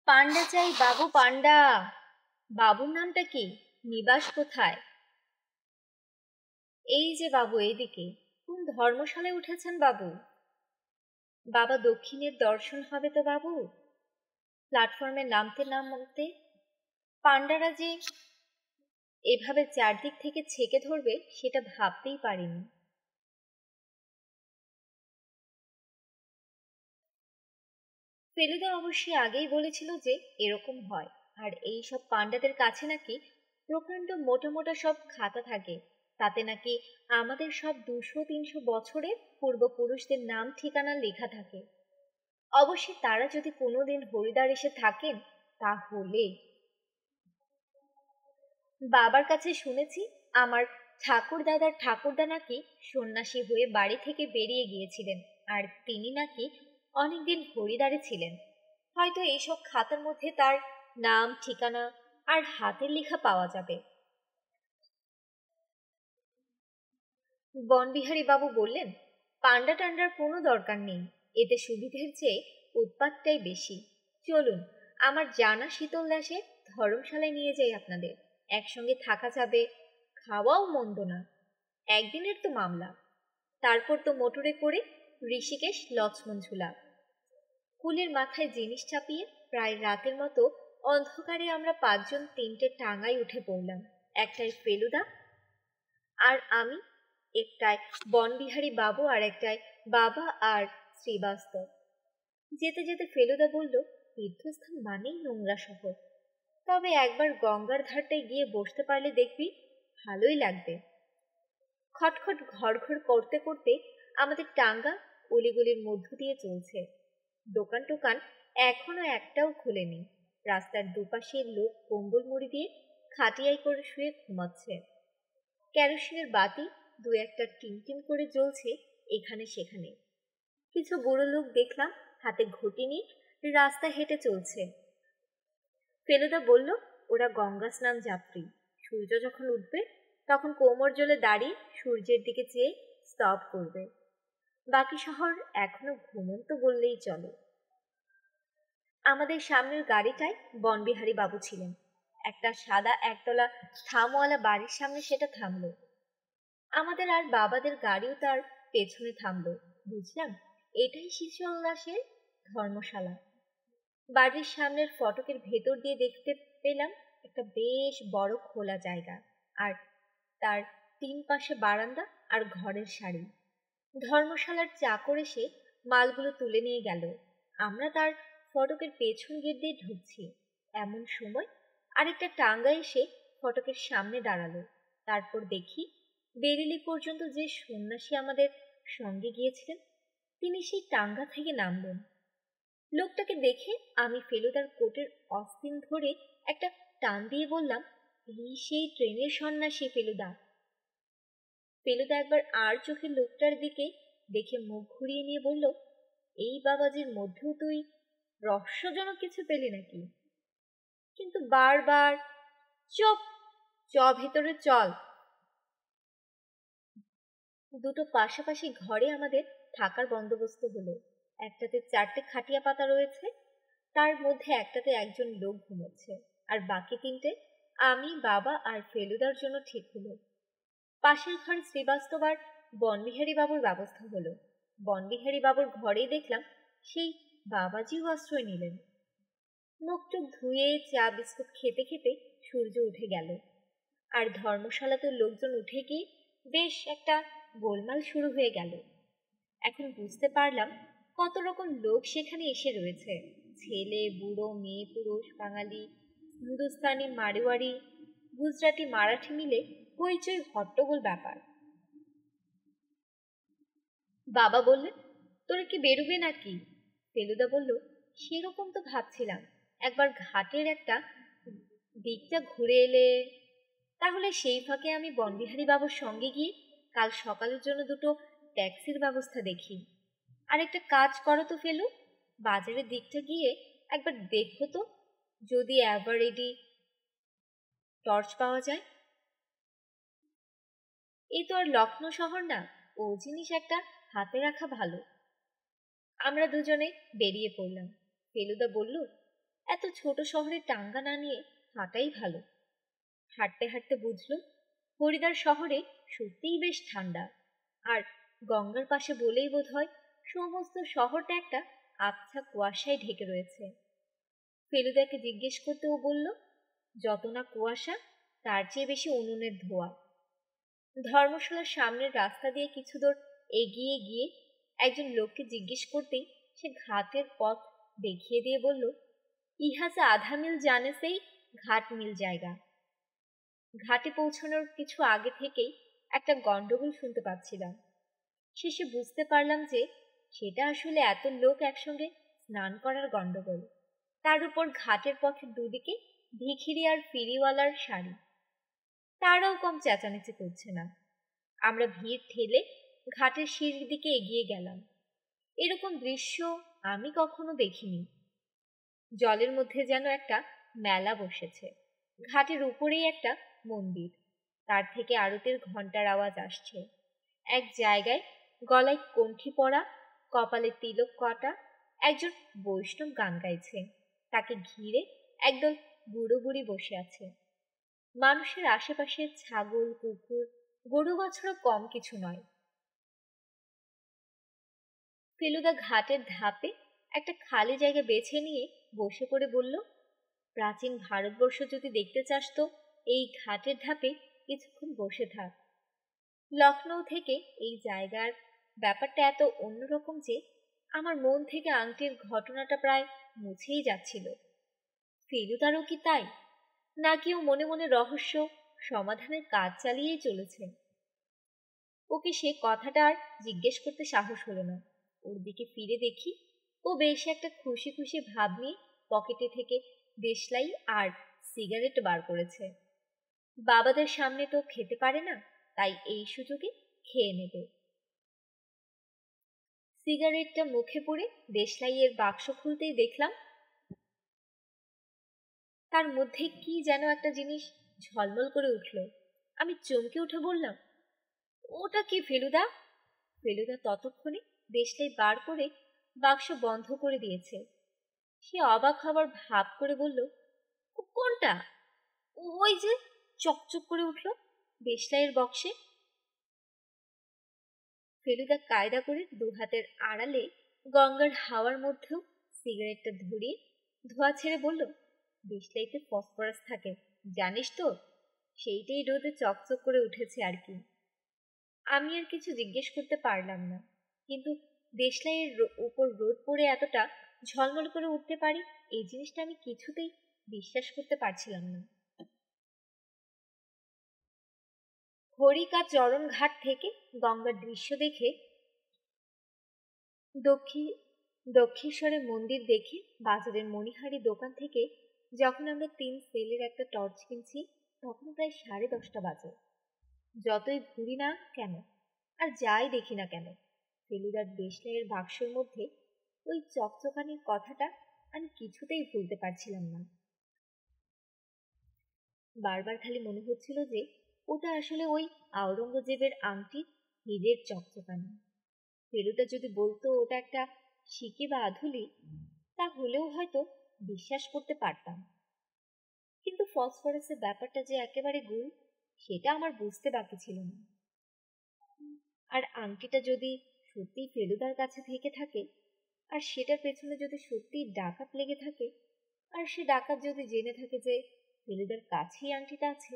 পান্ডা চাই বাবু পান্ডা। বাবুর নামটা কি? নিবাস কোথায়? এই যে বাবু, এইদিকে। কোন ধর্মশালায় উঠেছেন বাবু? বাবা দক্ষিণের দর্শন হবে তো বাবু। প্ল্যাটফর্মে নামতে নামতে পান্ডারা যে এভাবে চারদিক থেকে ছেকে ধরবে সেটা ভাবতেই পারিনি। ফেলুদা অবশ্যই আগেই বলেছিল যে এরকম হয়, আর এই সব পান্ডাদের কাছে নাকি প্রকাণ্ড মোটা মোটা সব খাতা থাকে, তাতে নাকি আমাদের সব 200-300 বছরের পূর্বপুরুষদের নাম ঠিকানা লেখা থাকে। অবশ্যই তারা যদি কোনোদিন হরিদ্বার এসে থাকেন তাহলে। বাবার কাছে শুনেছি আমার ঠাকুর দাদার ঠাকুরদা নাকি সন্ন্যাসী হয়ে বাড়ি থেকে বেরিয়ে গিয়েছিলেন, আর তিনি নাকি অনেকদিন হরিদ্বারে ছিলেন। হয়তো এইসব খাতার মধ্যে তার নাম ঠিকানা আর হাতের লেখা পাওয়া যাবে। বনবিহারী বাবু বললেন, পান্ডা টান্ডার কোনো দরকার নেই, এতে সুবিধের চেয়ে উৎপাতটাই বেশি। চলুন, আমার জানা শীতল দাসের ধর্মশালায় নিয়ে যাই আপনাদের। একসঙ্গে থাকা যাবে, খাওয়াও মন্দ না। একদিনের তো মামলা। তারপর তো মোটরে করে ঋষিকেশ লক্ষ্মণ ঝুলা। কুলের মাথায় জিনিস চাপিয়ে প্রায় রাতের মতো অন্ধকারে আমরা 5 জন 3টে টাঙায় উঠে পড়লাম। একটায় ফেলুদা আর আমি, একটায় বনবিহারী বাবু, আর একটায় বাবা আর শ্রীবাস্তব। যেতে যেতে ফেলুদা বলল, তীর্থস্থান মানেই নোংরা শহর, তবে একবার গঙ্গার ধারটায় গিয়ে বসতে পারলে দেখবি ভালোই লাগবে। খটখট ঘড়ঘড় করতে করতে আমাদের টাঙ্গা অলিগলির মধ্য দিয়ে চলছে। দোকান টোকান এখনো একটাও খোলেনি। রাস্তার দুপাশে লোক কম্বল মুড়ি দিয়ে খাটিয়ায় করে শুয়ে ঘুমাচ্ছে। কেরোসিনের বাতি দু একটা টিমটিম করে জ্বলছে এখানে সেখানে। কিছু বুড়ো লোক দেখলাম হাতে ঘটি নিয়ে রাস্তা হেঁটে চলছে। ফেলুদা বলল, ওরা গঙ্গা স্নান যাত্রী। সূর্য যখন উঠবে তখন কোমর জলে দাঁড়িয়ে সূর্যের দিকে চেয়ে স্তব করবে। বাকি শহর এখনো ঘুমন্ত বললেই চলে। আমাদের সামনের গাড়িটায় বনবিহারী বাবু ছিলেন। একটা সাদা একতলা থামওয়ালা বাড়ির সামনে সেটা থামলো। আমাদের আর বাবাদের গাড়িও তার পেছনে থামলো। বুঝলাম এটাই শীতল দাসের ধর্মশালা। বাড়ির সামনের ফটকের ভেতর দিয়ে দেখতে পেলাম একটা বেশ বড় খোলা জায়গা, আর তার 3 পাশে বারান্দা আর ঘরের সারি। ধর্মশালার চাকর এসে মালগুলো তুলে নিয়ে গেল। আমরা তার ফটকের পেছন গেট দিয়ে ঢুকছি, এমন সময় আরেকটা টাঙ্গা এসে ফটকের সামনে দাঁড়ালো। তারপর দেখি বেরিলি পর্যন্ত যে সন্ন্যাসী আমাদের সঙ্গে গিয়েছিলেন তিনি সেই টাঙ্গা থেকে নামলেন। লোকটাকে দেখে আমি ফেলুদার কোটের অস্তিন ধরে একটা টান দিয়ে বললাম, এই সেই ট্রেনের সন্ন্যাসী ফেলুদা। ফেলুদা একবার আর চোখে লোকটার দিকে দেখে মুখ ঘুরিয়ে নিয়ে বলল, এই বাবাজির মধ্যেও তুই রহস্যজনক কিছু পেলি নাকি? কিন্তু বারবার চুপ, ভেতরে চল। দুটো পাশাপাশি ঘরে আমাদের থাকার বন্দোবস্ত হলো। একটাতে 4টে খাটিয়া পাতা রয়েছে, তার মধ্যে একটাতে একজন লোক ঘুমোচ্ছে, আর বাকি 3টে আমি, বাবা আর ফেলুদার জন্য ঠিক হলো। পাশের ঘরে শ্রীবাস্তব আর বনবিহারী বাবুর ব্যবস্থা হলো। বনবিহারী বাবুর ঘরেই দেখলাম সেই বাবাজিও আশ্রয় নিলেন। মুখটুক ধুয়ে চা বিস্কুট খেতে খেতে সূর্য উঠে গেল, আর ধর্মশালাতে লোকজন উঠে গিয়ে বেশ একটা গোলমাল শুরু হয়ে গেল। এখন বুঝতে পারলাম কত রকম লোক সেখানে এসে রয়েছে। ছেলে বুড়ো, মেয়ে পুরুষ, বাঙালি, হিন্দুস্তানি, মারোয়ারি, গুজরাটি, মারাঠি মিলে হইচই হট্টগোল ব্যাপার। বাবা বললেন, তোরা কি বেরোবে নাকি? ফেলুদা বলল, সেরকম তো ভাবছিলাম, একবার ঘাটের একটা দিকটা ঘুরে এলে। তাহলে সেই ফাঁকে আমি বনবিহারী বাবুর সঙ্গে গিয়ে কাল সকালের জন্য দুটো ট্যাক্সির ব্যবস্থা দেখি। আর একটা কাজ করো তো ফেলু, বাজারের দিকটা গিয়ে একবার দেখো তো যদি এভারেডি টর্চ পাওয়া যায়। এই তো আর লখনৌ শহর না, ও জিনিস একটা হাতে রাখা ভালো। আমরা দুজনে বেরিয়ে পড়লাম। ফেলুদা বলল, এত ছোট শহরে টাঙ্গা না নিয়ে হাঁটাই ভালো। হাঁটতে হাঁটতে বুঝল হরিদ্বার শহরে সত্যিই বেশ ঠান্ডা। আর গঙ্গার পাশে বলেই বোধ হয় সমস্ত শহরটা একটা আবছা কুয়াশায় ঢেকে রয়েছে। ফেলুদাকে জিজ্ঞেস করতে ও বলল, যত না কুয়াশা তার চেয়ে বেশি উনুনের ধোঁয়া। ধর্মশালার সামনের রাস্তা দিয়ে কিছু দূর এগিয়ে গিয়ে একজন লোককে জিজ্ঞেস করতেই সে ঘাটের পথ দেখিয়ে দিয়ে বলল, ইহা সে আধা মিল জানে সেই ঘাট মিল জায়গা। ঘাটে পৌঁছানোর কিছু আগে থেকেই একটা গন্ডগোল শুনতে পাচ্ছিলাম। শেষে বুঝতে পারলাম যে সেটা আসলে এত লোক একসঙ্গে স্নান করার গন্ডগোল। তার উপর ঘাটের পথের দুদিকে ভিখিরি আর ফেরিওয়ালার সারি। তারাও কম চেঁচামেচি করছে না। আমরা ভিড় ঠেলে ঘাটের সিঁড়ির দিকে এগিয়ে গেলাম। এরকম দৃশ্য আমি কখনো দেখিনি। জলের মধ্যে যেন একটা মেলা বসেছে। ঘাটের উপরেই একটা মন্দির, তার থেকে আরতের ঘন্টার আওয়াজ আসছে। এক জায়গায় গলায় কণ্ঠি পরা, কপালে তিলক কটা একজন বৈষ্ণব গান গাইছে। তাকে ঘিরে একদল বুড়ো বুড়ি বসে আছে। মানুষের আশেপাশে ছাগল, কুকুর, গরু বাছুরও কম কিছু নয়। ফেলুদা ঘাটের ধাপে একটা খালি জায়গা বেছে নিয়ে বসে পড়ে বলল, প্রাচীন ভারতবর্ষ যদি দেখতে চাস তো এই ঘাটের ধাপে কিছুক্ষণ বসে থাক। লখনৌ থেকে এই জায়গার ব্যাপারটা এত অন্যরকম যে আমার মন থেকে আংটির ঘটনাটা প্রায় মুছেই যাচ্ছিল। ফেলুদারও কি তাই, নাকি ও মনে মনে রহস্য সমাধানের কাজ চালিয়েই চলেছে? ওকে সে কথাটা আর জিজ্ঞেস করতে সাহস হলো না। ওর দিকে ফিরে দেখি ও বেশ একটা খুশি খুশি ভাব নিয়ে পকেটে থেকে দেশলাই আর সিগারেট বার করেছে। বাবাদের সামনে তো খেতে পারে না, তাই এই সুযোগে খেয়ে নেবে। সিগারেটটা মুখে পুরে দেশলাইয়ের বাক্স খুলতেই দেখলাম তার মধ্যে কি যেন একটা জিনিস ঝলমল করে উঠল। আমি চমকে উঠে বললাম, ওটা কি ফেলুদা? ফেলুদা ততক্ষণে দেশলাই বার করে বাক্স বন্ধ করে দিয়েছে। সে অবাক হবার ভাব করে বলল, কোনটা? ওই যে চকচক করে উঠল দেশলাইয়ের বক্সে। ফেলুদা কায়দা করে দু হাতের আড়ালে গঙ্গার হাওয়ার মধ্যেও সিগারেটটা ধরিয়ে ধোঁয়া ছেড়ে বলল, দেশলাইতে ফসফরাস থাকে জানিস তো, সেইটাই রোদে চকচক করে উঠেছে আর কি। আমি আর কিছু জিজ্ঞেস করতে পারলাম না, কিন্তু দেশলাইয়ের উপর রোদ পড়ে এতটা ঝলমল করে উঠতে পারি এই জিনিসটা আমি কিছুতেই বিশ্বাস করতে পারছিলাম না। হরিকা চরণ ঘাট থেকে গঙ্গার দৃশ্য দেখে, দক্ষিণেশ্বরের মন্দির দেখে, বাজারের মণিহারি দোকান থেকে যখন আমরা 3 সেলের একটা টর্চ কিনছি তখন প্রায় 10:30 বাজে। যতই ঘুরি না কেন আর যাই দেখি না কেন, ফেলুদার দেশলাইয়ের বাক্সের মধ্যে ওই চকচকানির কথাটা আমি কিছুতেই ভুলতে পারছিলাম না। বারবার খালি মনে হচ্ছিল যে ওটা আসলে ওই আওরঙ্গজেবের আংটির হীরের চকচকানি। ফেলুদা যদি বলতো ওটা একটা শিকে বা আধুলি, তাহলেও হয়তো বিশ্বাস করতে পারতাম। কিন্তু ফসফরাসের ব্যাপারটা যে একেবারে গুল, সেটা আমার বুঝতে বাকি ছিল না। আর আংটিটা যদি সত্যি ফেলুদার কাছে থেকে থাকে, আর সেটার পেছনে যদি সত্যি ডাকাত লেগে থাকে, আর সে ডাকাত যদি জেনে থাকে যে ফেলুদার কাছেই আংটিটা আছে,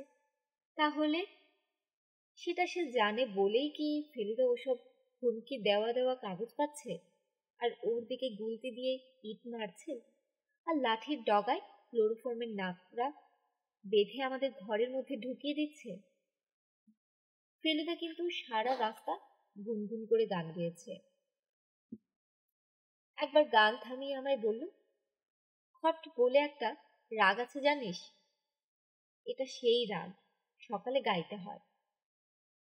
তাহলে সেটা সে জানে বলেই কি ফেলুদা ওসব হুমকি দেওয়া দেওয়া কাগজ পাচ্ছে, আর ওর দিকে গুলতি দিয়ে ইট মারছে, আর লাঠির ডগায় ক্লোরোফর্মের নাকড়া বেঁধে আমাদের ঘরের মধ্যে ঢুকিয়ে দিচ্ছে। ফেলুদা কিন্তু সারা রাস্তা গুনগুন করে গান গেয়েছে। একবার গান থামিয়ে আমায় বলল, খট বলে একটা রাগ আছে জানিস? এটা সেই রাগ, সকালে গাইতে হয়।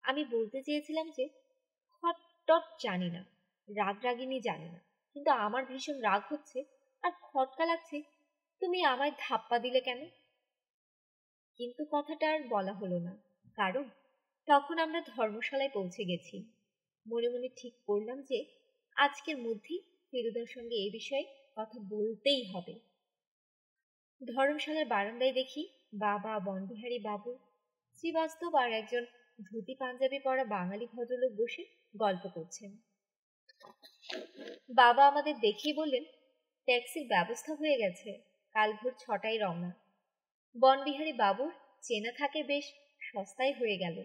আমি বলতে চেয়েছিলাম যে খট টট জানি না, রাগ রাগিনী জানি না, কিন্তু আমার ভীষণ রাগ হচ্ছে আর খটকা লাগছে, তুমি আমায় ধাপ্পা দিলে কেন? কিন্তু কথাটা আর বলা হলো না, কারণ তখন আমরা ধর্মশালায় পৌঁছে গেছি। মনে মনে ঠিক করলাম যে আজকের মধ্যেই ফেলুদার সঙ্গে এ বিষয়ে কথা বলতেই হবে। ধর্মশালার বারান্দায় দেখি বাবা, বনবিহারী বাবু, শ্রীবাস্তব আর একজন ধুতি পাঞ্জাবি পরা বাঙালি ভদ্রলোক বসে গল্প করছেন। বাবা আমাদের দেখেই বললেন, ট্যাক্সির ব্যবস্থা হয়ে গেছে, কাল ভোর 6টায় রওনা। বনবিহারী বাবুর চেনা থাকে, বেশ সস্তায় হয়ে গেল।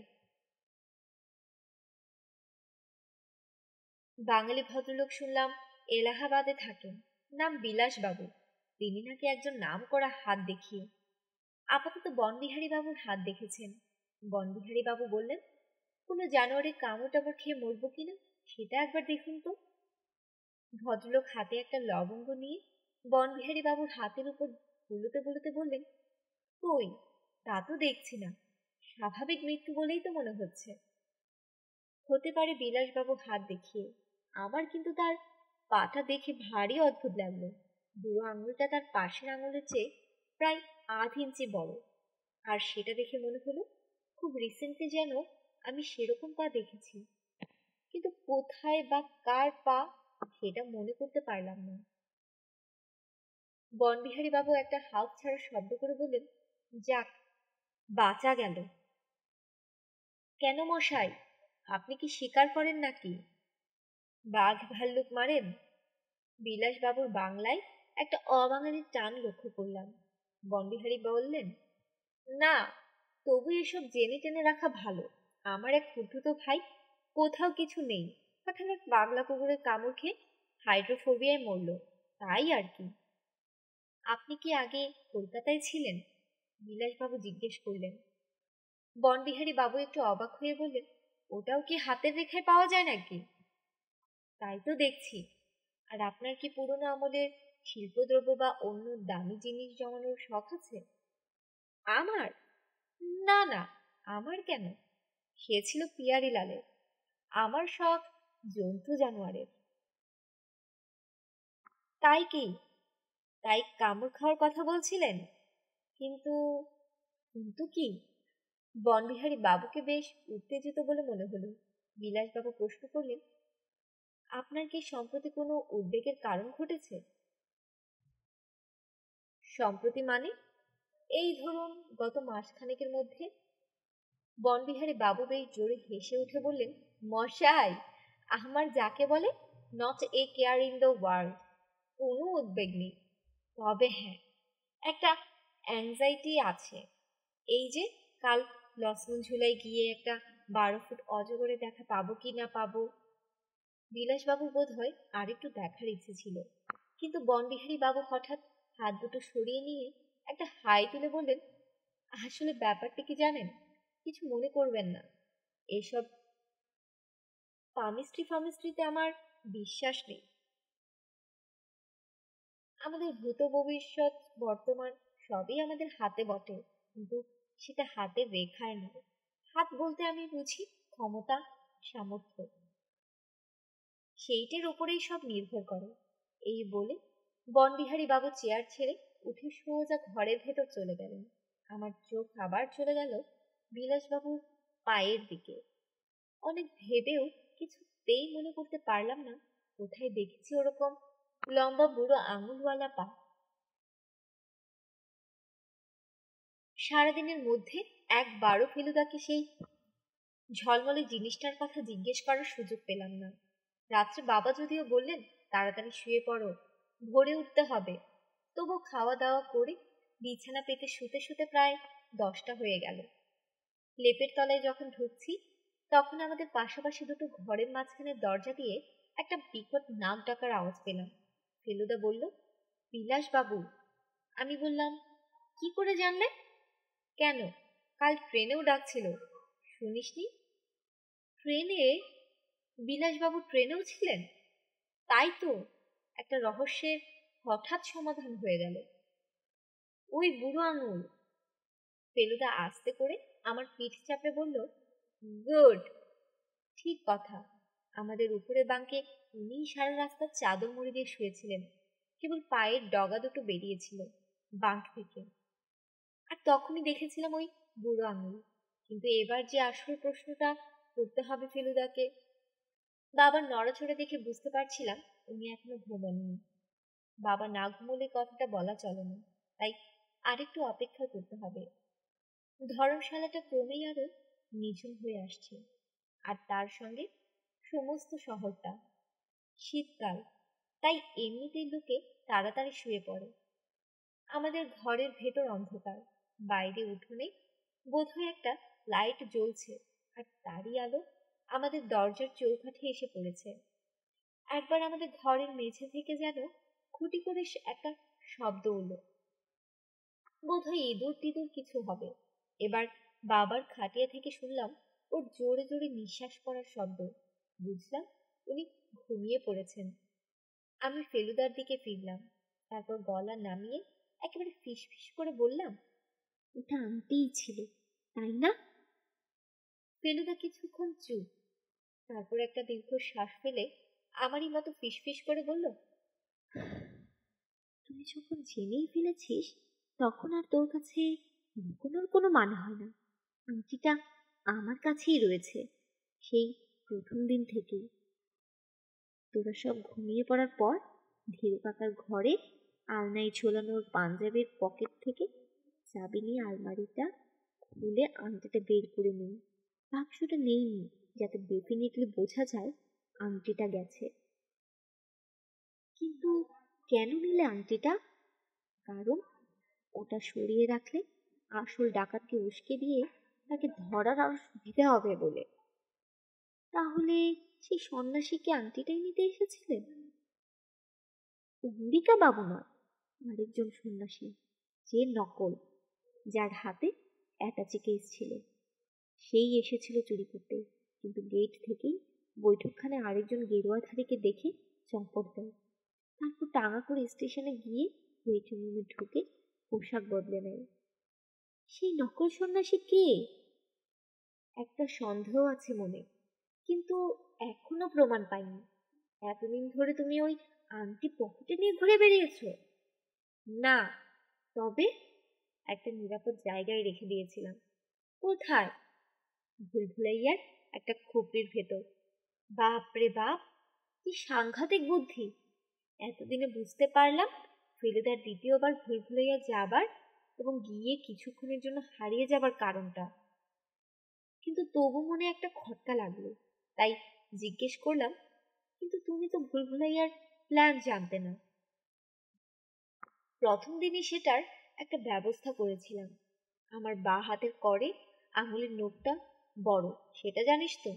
বাঙালি ভদ্রলোক শুনলাম এলাহাবাদে থাকেন, নাম বিলাস বাবু। তিনি নাকি একজন নাম করা হাত দেখিয়ে। আপাতত বনবিহারী বাবুর হাত দেখেছেন। বনবিহারী বাবু বললেন, কোনো জানোয়ারের কামড় টামড় খেয়ে মরবো কিনা সেটা একবার দেখুন তো। ভদ্রলোক হাতে একটা লবঙ্গ নিয়ে বনবিহারী বাবুর হাতের উপর বুলোতে বুলোতে বললেন, কই, তা তো দেখছি না, স্বাভাবিক মৃত্যু বলেই তো মনে হচ্ছে। হতে পারে বিলাসবাবু হাত দেখিয়ে, আমার কিন্তু তার পাটা দেখে ভারী অদ্ভুত লাগলো। বুড়ো আঙুলটা তার পাশের আঙুলের চেয়ে প্রায় 1/2 ইঞ্চি বড়, আর সেটা দেখে মনে হলো খুব রিসেন্টলি যেন আমি সেরকম পা দেখেছি, কিন্তু কোথায় বা কার পা সেটা মনে করতে পারলাম না। বনবিহারী বাবু একটা হাঁফ ছাড়া শব্দ করে বললেন, যাক, বাঁচা গেল। কেন মশাই, আপনি কি শিকার করেন নাকি? বাঘ ভাল্লুক মারেন? বিলাসবাবুর বাংলায় একটা অবাঙালির টান লক্ষ্য করলাম। বনবিহারী বললেন, না, তবু এসব জেনে টেনে রাখা ভালো। আমার এক খুড়তুতো ভাই কোথাও কিছু নেই, হঠাৎ পাগলা কুকুরের কামড় খেয়ে হাইড্রোফোবিয়ায় মরল, তাই আর কি। আপনি কি আগে কলকাতায় ছিলেন? বিলাসবাবু জিজ্ঞেস করলেন। বনবিহারী বাবু একটু অবাক হয়ে বললেন, ওটাও কি হাতের রেখায় পাওয়া যায় নাকি? তাই তো দেখছি। আর আপনার কি পুরনো আমলের শিল্পদ্রব্য বা অন্য দামি জিনিস জমানোর শখ আছে? আমার? না না, আমার কেন, সে ছিল পিয়ারি লালের। আমার শখ জন্তু জানোয়ারের। তাই কি? তাই কামড় খাওয়ার কথা বলছিলেন? কিন্তু কিন্তু কি? বনবিহারী বাবুকে বেশ উত্তেজিত বলে মনে হলো। বিলাসবাবু প্রশ্ন করলেন, আপনার কি সম্প্রতি কোনো উদ্বেগের কারণ ঘটেছে? সম্প্রতি মানে? এই ধরুন গত মাসখানেকের মধ্যে। বনবিহারী বাবু বেশ জোরে হেসে উঠে বললেন, মশাই, আমার যাকে বলে not a care in the world, কোনো উদ্বেগ নেই। তবে হ্যাঁ, একটা অ্যাংজাইটি আছে। এই যে কাল লক্ষ্মণ ঝুলাই গিয়ে একটা 12 ফুট অজগরে দেখা পাবো কি না পাবো। বিলাসবাবু বোধ হয় আর একটু দেখার ইচ্ছে ছিল, কিন্তু বনবিহারী বাবু হঠাৎ হাত দুটো সরিয়ে নিয়ে একটা হাই তুলে বললেন, আসলে ব্যাপারটা কি জানেন, কিছু মনে করবেন না, এসব পামিস্ট্রি ফামিস্ট্রিতে আমার বিশ্বাস নেই। আমাদের ভূত ভবিষ্যৎ বর্তমান সবই আমাদের হাতে বটে, কিন্তু সেটা হাতের রেখায় নয়। হাত বলতে আমি বুঝি ক্ষমতা, সামর্থ্য, সেইটের উপরেই সব নির্ভর করে। এই বলে বনবিহারী বাবু চেয়ার ছেড়ে উঠে সোজা ঘরের ভেতর চলে গেলেন। আমার চোখ আবার চলে গেল বিলাসবাবুর পায়ের দিকে। অনেক ভেবেও কিছুতেই মনে করতে পারলাম না কোথায় দেখেছি ওরকম লম্বা বুড়ো আঙুলওয়ালা পা। সারাদিনের মধ্যে একবারও ফেলুদাকে সেই ঝলমলে জিনিসটার কথা জিজ্ঞেস করার সুযোগ পেলাম না। রাত্রে বাবা যদিও বললেন, তাড়াতাড়ি শুয়ে পড়ো, ভোরে উঠতে হবে, তবু খাওয়া দাওয়া করে বিছানা পেতে শুতে শুতে প্রায় 10টা হয়ে গেল। লেপের তলায় যখন ঢুকছি, তখন আমাদের পাশাপাশি দুটো ঘরের মাঝখানে দরজা দিয়ে একটা বিকট নাক ডাকার আওয়াজ পেলাম। ফেলুদা বলল, বিলাস বাবু। আমি বললাম, কি করে জানলে? কেন, কাল ট্রেনেও ডাকছিল, শুনিসনি? ট্রেনে? বিলাসবাবু ট্রেনেও ছিলেন? তাই তো, একটা রহস্যের হঠাৎ সমাধান হয়ে গেল। ওই বুড়ো আঙুল। ফেলুদা আস্তে করে আমার পিঠ চাপড়ে বলল, গুড, ঠিক কথা। আমাদের উপরের বাঙ্কে উনিই সারা রাস্তা চাদর মুড়ি দিয়ে শুয়েছিলেন, কেবল পায়ের ডগা দুটো বেরিয়েছিল বাঙ্ক থেকে, আর তখনই দেখেছিলাম ওই বুড়ো আঙুল। কিন্তু এবার যে আসল প্রশ্নটা করতে হবে ফেলুদাকে। বাবার নড়াচড়ে দেখে বুঝতে পারছিলাম উনি এখনো ঘুমোননি। বাবা না ঘুমোলে কথাটা বলা চলে না, তাই আরেকটু অপেক্ষা করতে হবে। ধর্মশালাটা ক্রমেই আরো নিঝুম হয়ে আসছে, আর তার সঙ্গে সমস্ত শহরটা। শীতকাল, তাই এমনিতেই লোকে তাড়াতাড়ি শুয়ে পড়ে। আমাদের ঘরের ভেতর অন্ধকার, বাইরে উঠোনে বোধহয় একটা লাইট জ্বলছে, আর তারই আলো আমাদের দরজার চৌকাঠে এসে পড়েছে। একবার আমাদের ঘরের মেঝে থেকে যেন খুঁটি করে একটা শব্দ উঠল, বোধহয় ইঁদুর টিদুর কিছু হবে। এবার বাবার খাটিয়া থেকে শুনলাম ওর জোরে জোরে নিঃশ্বাস পড়ার শব্দ। বুঝলাম উনি ঘুমিয়ে পড়েছেন। আমি ফেলুদার দিকে ফিরলাম, তারপর গলা নামিয়ে একেবারে ফিস ফিস করে বললাম, ওটা আনতেই ছিল, তাই না? ফেলুদা কিছুক্ষণ চুপ, তারপর একটা দীর্ঘ শ্বাস ফেলে আমারই মতো ফিস ফিস করে বলল, তুই যখন জেনেই ফেলেছিস তখন আর তোর কাছে লুকোনোর কোনো মানে হয় না। আংটিটা আমার কাছেই রয়েছে সেই প্রথম দিন থেকেই। তোরা সব ঘুমিয়ে পড়ার পর ধীরু কাকার ঘরে আলনায় ঝোলানোর পাঞ্জাবের পকেট থেকে চাবি নিয়ে আলমারিটা খুলে আংটিটা বের করে নিই। বাক্সটা নেইনি, যাতে ডেফিনেটলি বোঝা যায় আংটিটা গেছে। কিন্তু কেন নিলে আংটিটা? কারণ ওটা সরিয়ে রাখলে আসল ডাকাতকে উস্কে দিয়ে তাকে ধরার আরো সুবিধা হবে বলে। তাহলে সেই সন্ন্যাসীকে আংটিটাই নিতে এসেছিলেন? অম্বিকা বাবু নয়, আরেকজন সন্ন্যাসী, যে নকল, যার হাতে অ্যাটাচি কেস ছিল। সেই এসেছিল চুরি করতে, কিন্তু গেট থেকেই বৈঠকখানে আরেকজন গেরুয়াধারীকে দেখে চম্পট দেয়। তারপর টাঙা করে স্টেশনে গিয়ে ওয়েটিং রুমে ঢুকে পোশাক বদলে নেয়। সেই নকল সন্ন্যাসী কে? একটা সন্দেহ আছে মনে, কিন্তু এখনো প্রমাণ পাইনি। এতদিন ধরে তুমি ওই আংটি পকেটে নিয়ে ঘুরে বেরিয়েছো? না। তবে একটা নিরাপদ জায়গায় রেখে দিয়েছিলাম। কোথায়? ভুলভুলাইয়ার একটা খুপড়ির ভেতর। বাপ রে বাপ, কি সাংঘাতিক বুদ্ধি! এতদিনে বুঝতে পারলাম ফেলুদার দ্বিতীয়বার ভুলভুলাইয়া যাবার এবং গিয়ে কিছুক্ষণের জন্য হারিয়ে যাবার কারণটা। কিন্তু তবু মনে একটা খটকা লাগলো, তাই জিজ্ঞেস করলাম, কিন্তু তুমি তো ভুলভুলাইয়ার প্ল্যান জানতে না? প্রথম দিনই সেটার একটা ব্যবস্থা করেছিলাম। আমার বাঁ হাতের করে আঙুলের নখটা বড়, সেটা জানিস তো।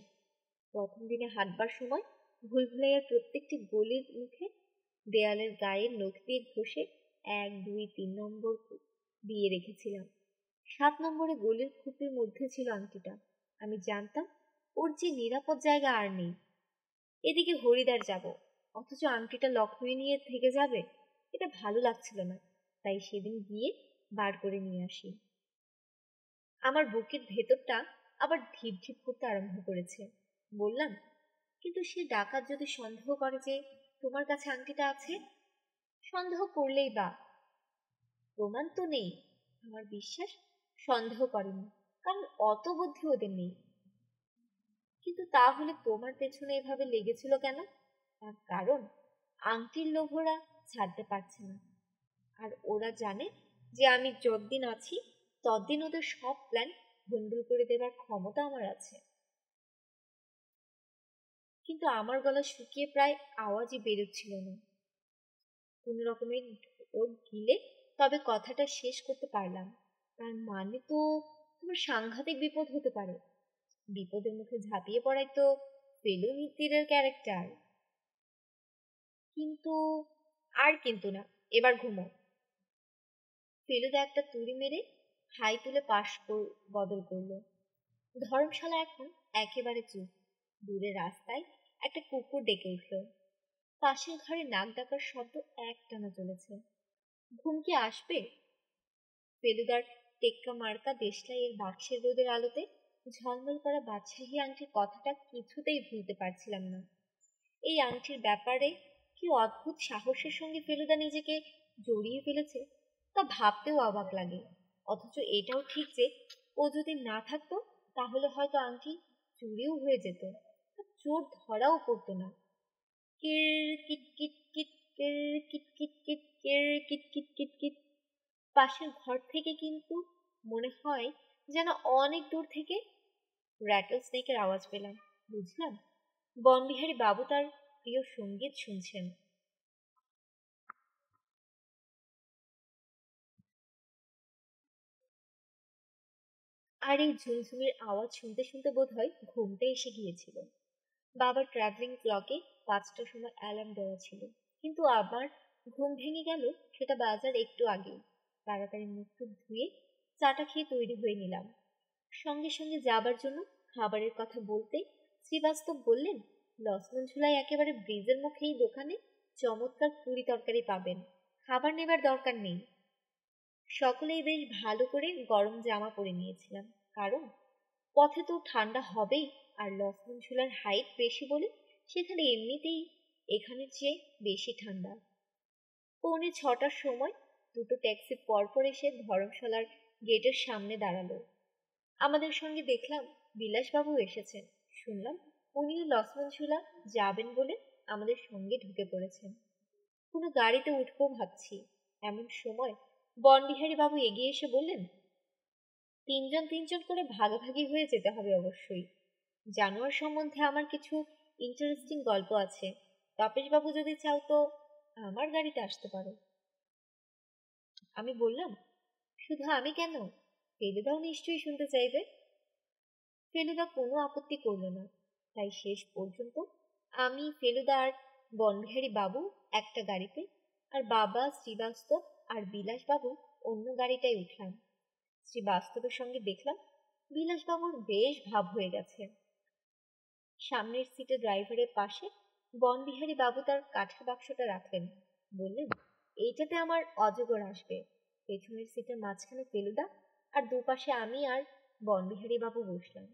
প্রথম দিনে হাঁটবার সময় ভুলভুলাইয়ার প্রত্যেকটি গলির মুখে দেয়ালের গায়ে নখ দিয়ে ঘষে 1, 2, 3 নম্বর দিয়ে রেখেছিলাম। 7 নম্বরে গলির খুপের মধ্যে ছিল আংটিটা। আমি জানতাম ওর যে নিরাপদ জায়গা আর নেই। এদিকে হরিদ্বার যাব, অথচ আংটিটা লখনৌ নিয়ে থেকে যাবে, এটা ভালো লাগছিল না। তাই সেদিন গিয়ে বার করে নিয়ে আসি। আমার বুকের ভেতরটা আবার ঢিপ ঢিপ করতে আরম্ভ করেছে। বললাম, কিন্তু সে ডাকাত যদি সন্দেহ করে যে তোমার কাছে আংটিটা আছে? সন্দেহ করলেই বা? প্রমাণ তো নেই। আমার বিশ্বাস সন্দেহ করেনি, কারণ অত বুদ্ধি ওদের নেই। কিন্তু তাহলে তোমার পেছনে এভাবে লেগেছিল কেন? তার কারণ আংটির লোভ ওরা ছাড়তে পারছে না, আর ওরা জানে যে আমি যতদিন আছি ততদিন ওদের সব প্ল্যান ভণ্ডুল করে দেবার ক্ষমতা আমার আছে। কিন্তু আমার গলা শুকিয়ে প্রায় আওয়াজই বেরোচ্ছিল না। কোন রকমের ঢোক গিলে তবে কথাটা শেষ করতে পারলাম। তার মানে তো তোমার সাংঘাতিক বিপদ হতে পারে। বিপদের মুখে ঝাঁপিয়ে পড়াই তো ফেলু মিত্তিরের ক্যারেক্টার। কিন্তু আর কিন্তু না, এবার ঘুমো। ফেলুদা একটা তুড়ি মেরে হাই তুলে বদল করলো। ধর্মশালা এখন একেবারে চুপ। দূরে রাস্তায় একটা কুকুর ডেকে উঠল। পাশের ঘরে নাক ডাকার শব্দ একটানা চলেছে। ঘুম কি আসবে? ফেলুদার টেক্কা মার্কা দেশলাইয়ের বাক্সের রোদের আলোতে ঝলমল করা বাদশাহী আংটির কথাটা কিছুতেই ভুলতে পারছিলাম না। এই আংটির ব্যাপারে কি অদ্ভুত সাহসের সঙ্গে ফেলুদা নিজেকে জড়িয়ে ফেলেছে তা ভাবতেও অবাক লাগে। অথচ এটাও ঠিক যে ও যদি না থাকতো তাহলে হয়তো আংটি চুরিও হয়ে যেত, চোর ধরাও পড়তো না। Kit kit kit kit, kit kit kit, kit kit kit kit. পাশের ঘর থেকে কিন্তু মনে হয় যেন অনেক দূর থেকে র্যাটল স্নেকের আওয়াজ পেলাম। বুঝলাম বনবিহারী বাবু তার প্রিয় সঙ্গীত শুনছেন। আর এই ঝুমঝুমির আওয়াজ শুনতে শুনতে বোধহয় ঘুমটা এসে গিয়েছিল। বাবার ট্রাভেলিং ক্লকে 5টার সময় অ্যালার্ম দেওয়া ছিল, কিন্তু আমার ঘুম ভেঙে গেল সেটা বাজার একটু আগেই। তাড়াতাড়ি মুখ টুক ধুয়ে চাটা খেয়ে তৈরি হয়ে নিলাম। সঙ্গে সঙ্গে যাবার জন্য খাবারের কথা বলতে শ্রীবাস্তব বললেন, লক্ষ্মণ ঝুলায় একেবারে ব্রিজের মুখেই দোকানে চমৎকার পুরি তরকারি পাবেন, খাবার নেবার দরকার নেই। সকলেই বেশ ভালো করে গরম জামা পরে নিয়েছিলাম, কারণ পথে তো ঠান্ডা হবেই। আর লক্ষ্মণ ঝুলার হাইট বেশি বলে সেখানে এমনিতেই এখানের চেয়ে বেশি ঠান্ডা। পৌনে 6টার সময় দুটো ট্যাক্সি পরপর এসে ধর্মশালার গেটের সামনে দাঁড়ালো। আমাদের সঙ্গে দেখলাম বিলাসবাবু এসেছেন। শুনলাম উনিও লক্ষ্মণ ঝুলা যাবেন বলে আমাদের সঙ্গে ঢুকে পড়েছেন। কোনো গাড়িতে উঠবো ভাবছি, এমন সময় বনবিহারী বাবু এগিয়ে এসে বললেন, 3জন 3জন করে ভাগাভাগি হয়ে যেতে হবে অবশ্যই। জানোয়ার সম্বন্ধে আমার কিছু ইন্টারেস্টিং গল্প আছে। তপেশবাবু যদি চাও তো আমার গাড়িতে আসতে পারো। আমি বললাম, শুধু আমি কেন, ফেলুদাও নিশ্চয়ই শুনতে চাইবে। ফেলুদা কোনো আপত্তি করল না, তাই শেষ পর্যন্ত আমি, ফেলুদা আর বনবিহারী বাবু একটা গাড়িতে, আর বাবা, শ্রীবাস্তব আর বিলাসবাবু অন্য গাড়িটায় উঠলাম। শ্রীবাস্তবের সঙ্গে দেখলাম বিলাসবাবুর বেশ ভাব হয়ে গেছে। সামনের সিটে ড্রাইভারের পাশে বনবিহারী বাবু তার কাঠের বাক্সটা রাখলেন। বললেন, এইটাতে আমার অজগর আসবে। পেছনের সিটের মাঝখানে ফেলুদা আর দুপাশে আমি আর বনবিহারী বাবু বসলাম।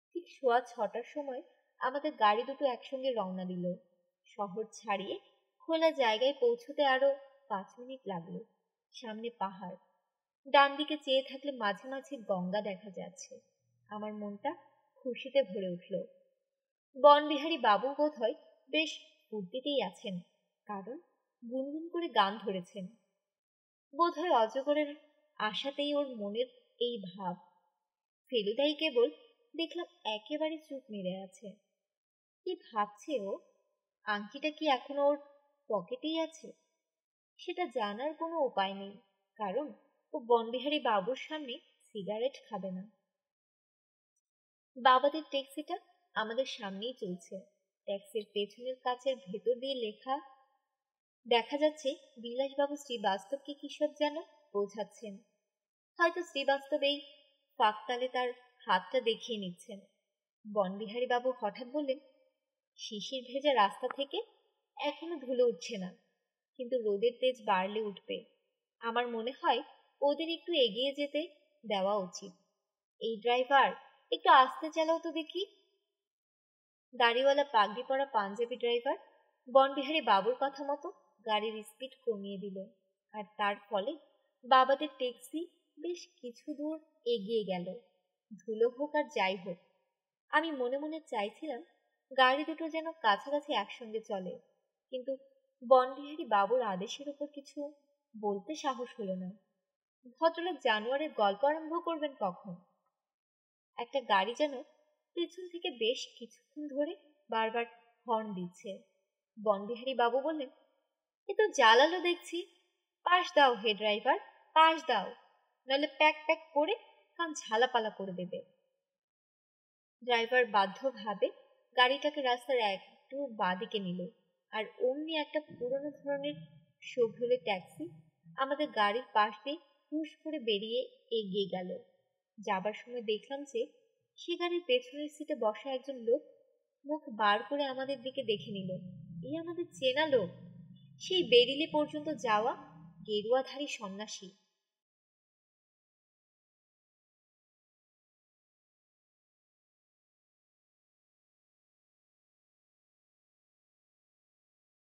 ঠিক সোয়া 6টার সময় আমাদের গাড়ি দুটো একসঙ্গে রওনা দিল। শহর ছাড়িয়ে খোলা জায়গায় পৌঁছতে আরো 5 মিনিট লাগলো। সামনে পাহাড়, ডান দিকে চেয়ে থাকলে মাঝে মাঝে গঙ্গা দেখা যাচ্ছে। আমার মনটা খুশিতে ভরে উঠল। বনবিহারী বাবু বোধ হয় বেশ ফুর্তিতেই আছেন, কারণ গুনগুন করে গান ধরেছেন। বোধ হয় অজগরের আশাতেই ওর মনের এই ভাব। ফেলুদাই কেবল দেখলাম একেবারে চুপ মেরে আছে। কি ভাবছে ও? আংটিটা কি এখনো ওর পকেটেই আছে? সেটা জানার কোনো উপায় নেই, কারণ ও বনবিহারী বাবুর সামনে সিগারেট খাবে না। বাবাদের ট্যাক্সিটা আমাদের সামনেই চলছে। ট্যাক্সির পেছনের কাচের ভেতর দিয়ে লেখা দেখা যাচ্ছে বিলাসবাবু শ্রীবাস্তবকে কিসব যেন বোঝাচ্ছেন। হয়তো শ্রীবাস্তব এই ফাঁকতালে তার হাতটা দেখিয়ে নিচ্ছেন। বনবিহারী বাবু হঠাৎ বললেন, শিশির ভেজা রাস্তা থেকে এখনো ধুলো উঠছে না, কিন্তু রোদের তেজ বাড়লে উঠবে। আমার মনে হয় ওদের একটু এগিয়ে যেতে দেওয়া উচিত। এই ড্রাইভার, একটু আস্তে চালাও তো দেখি। দাড়িওয়ালা পাগড়ি পরা পাঞ্জাবি ড্রাইভার বনবিহারী বাবুর কথা মতো গাড়ির স্পিড কমিয়ে দিল, আর তার ফলে বাবাদের ট্যাক্সি বেশ কিছু দূর এগিয়ে গেল। ধুলো হোক আর যাই হোক, আমি মনে মনে চাইছিলাম গাড়ি দুটো যেন কাছাকাছি একসঙ্গে চলে, কিন্তু বনবিহারী বাবুর আদেশের উপর কিছু বলতে সাহস হলো না। ভদ্রলোক জানোয়ারের গল্প আরম্ভ করবেন কখন? একটা গাড়ি যেন পেছন থেকে বেশ কিছুক্ষণ ধরে বারবার হর্ন দিচ্ছে। বনবিহারী বাবু বললেন, এ তো জ্বালালো দেখছি। পাশ দাও হে ড্রাইভার, পাশ দাও, নইলে প্যাক প্যাক করে কান ঝালাপালা করে দেবে। ড্রাইভার বাধ্যভাবে গাড়িটাকে রাস্তার একটু বাঁদিকে নিল, আর অমনি একটা পুরনো ধরনের শোভলে ট্যাক্সি আমাদের গাড়ির পাশ দিয়ে হুশ করে বেরিয়ে এগিয়ে গেল। যাবার সময় দেখলাম যে সে গাড়ির পেছনের সিটে বসা একজন লোক মুখ বার করে আমাদের দিকে দেখে নিল। এই আমাদের চেনা লোক, সেই বেরিলে পর্যন্ত যাওয়া গেরুয়াধারী সন্ন্যাসী।